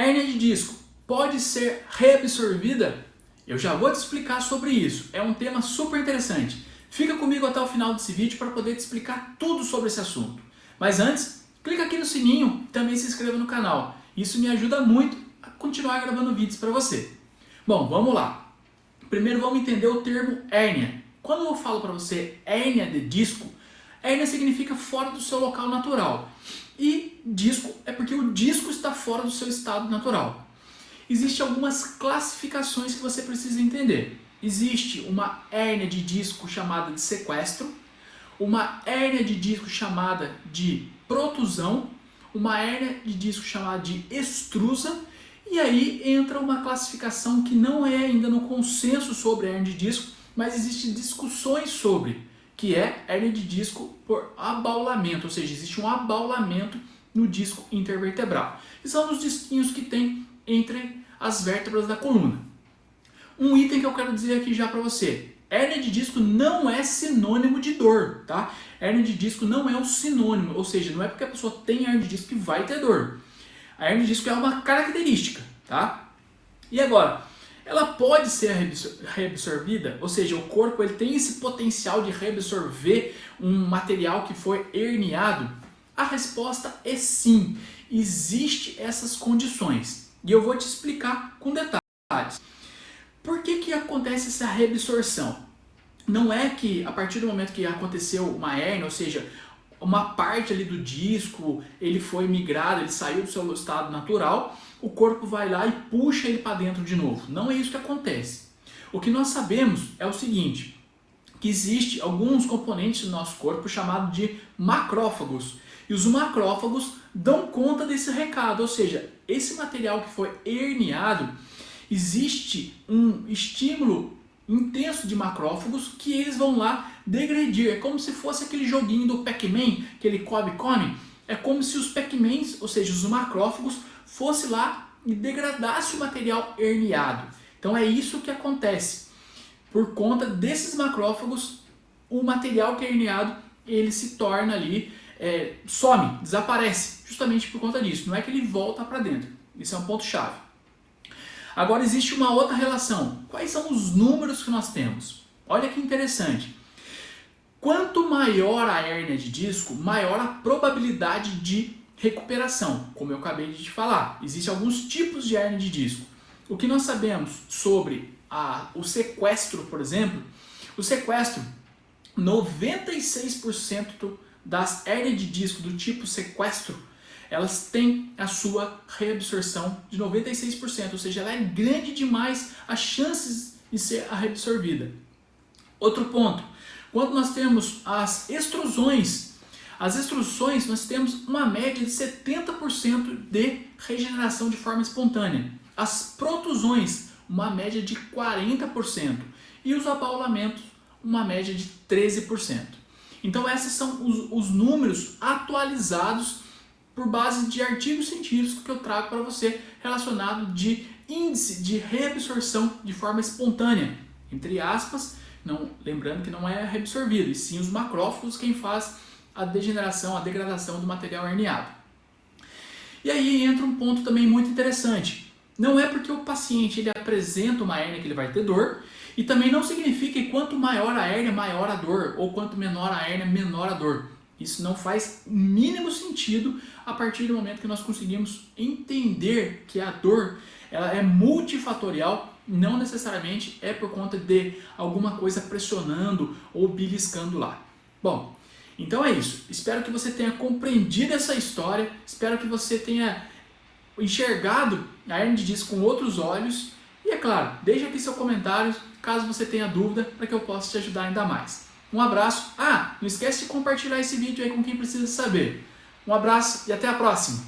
Hérnia de disco pode ser reabsorvida? Eu já vou te explicar sobre isso. É um tema super interessante. Fica comigo até o final desse vídeo para poder te explicar tudo sobre esse assunto. Mas antes, clica aqui no sininho e também se inscreva no canal. Isso me ajuda muito a continuar gravando vídeos para você. Bom, vamos lá. Primeiro vamos entender o termo hérnia. Quando eu falo para você hérnia de disco, hérnia significa fora do seu local natural. E disco é porque o disco está fora do seu estado natural. Existem algumas classificações que você precisa entender. Existe uma hérnia de disco chamada de sequestro, uma hérnia de disco chamada de protusão, uma hérnia de disco chamada de extrusa, e aí entra uma classificação que não é ainda no consenso sobre hérnia de disco, mas existem discussões sobre, que é hérnia de disco por abaulamento, ou seja, existe um abaulamento no disco intervertebral. E são os disquinhos que tem entre as vértebras da coluna. Um item que eu quero dizer aqui já para você: hérnia de disco não é sinônimo de dor, tá? Hérnia de disco não é um sinônimo, ou seja, não é porque a pessoa tem hérnia de disco que vai ter dor. A hérnia de disco é uma característica, tá? E agora, ela pode ser reabsorvida, ou seja, o corpo ele tem esse potencial de reabsorver um material que foi herniado? A resposta é sim, existem essas condições. E eu vou te explicar com detalhes. Por que acontece essa reabsorção? Não é que a partir do momento que aconteceu uma hérnia, ou seja, uma parte ali do disco, ele foi migrado, ele saiu do seu estado natural, o corpo vai lá e puxa ele para dentro de novo. Não é isso que acontece. O que nós sabemos é o seguinte, que existe alguns componentes do nosso corpo chamados de macrófagos. E os macrófagos dão conta desse recado, ou seja, esse material que foi herniado, existe um estímulo intenso de macrófagos que eles vão lá degredir. É como se fosse aquele joguinho do Pac-Man, aquele come. É como se os Pac-Mans, ou seja, os macrófagos, fosse lá e degradasse o material herniado. Então é isso que acontece. Por conta desses macrófagos, o material que é herniado, ele se torna ali, some, desaparece, justamente por conta disso. Não é que ele volta para dentro. Isso é um ponto-chave. Agora existe uma outra relação. Quais são os números que nós temos? Olha que interessante. Quanto maior a hérnia de disco, maior a probabilidade de recuperação, como eu acabei de te falar. Existem alguns tipos de hérnia de disco. O que nós sabemos sobre o sequestro, por exemplo, o sequestro, 96% das hérnias de disco do tipo sequestro, elas têm a sua reabsorção de 96%, ou seja, ela é grande demais as chances de ser reabsorvida. Outro ponto, quando nós temos as extrusões nós temos uma média de 70% de regeneração de forma espontânea. As protusões, uma média de 40%. E os abaulamentos, uma média de 13%. Então esses são os números atualizados por base de artigos científicos que eu trago para você relacionado de índice de reabsorção de forma espontânea, entre aspas, lembrando que não é reabsorvido, e sim os macrófagos quem faz a degeneração, a degradação do material herniado. E aí entra um ponto também muito interessante. Não é porque o paciente ele apresenta uma hérnia que ele vai ter dor, e também não significa que quanto maior a hérnia, maior a dor, ou quanto menor a hérnia, menor a dor. Isso não faz o mínimo sentido a partir do momento que nós conseguimos entender que a dor ela é multifatorial, não necessariamente é por conta de alguma coisa pressionando ou beliscando lá. Bom, então é isso. Espero que você tenha compreendido essa história, espero que você tenha enxergado a hérnia de disco com outros olhos e, é claro, deixe aqui seu comentário caso você tenha dúvida para que eu possa te ajudar ainda mais. Um abraço. Não esquece de compartilhar esse vídeo aí com quem precisa saber. Um abraço e até a próxima.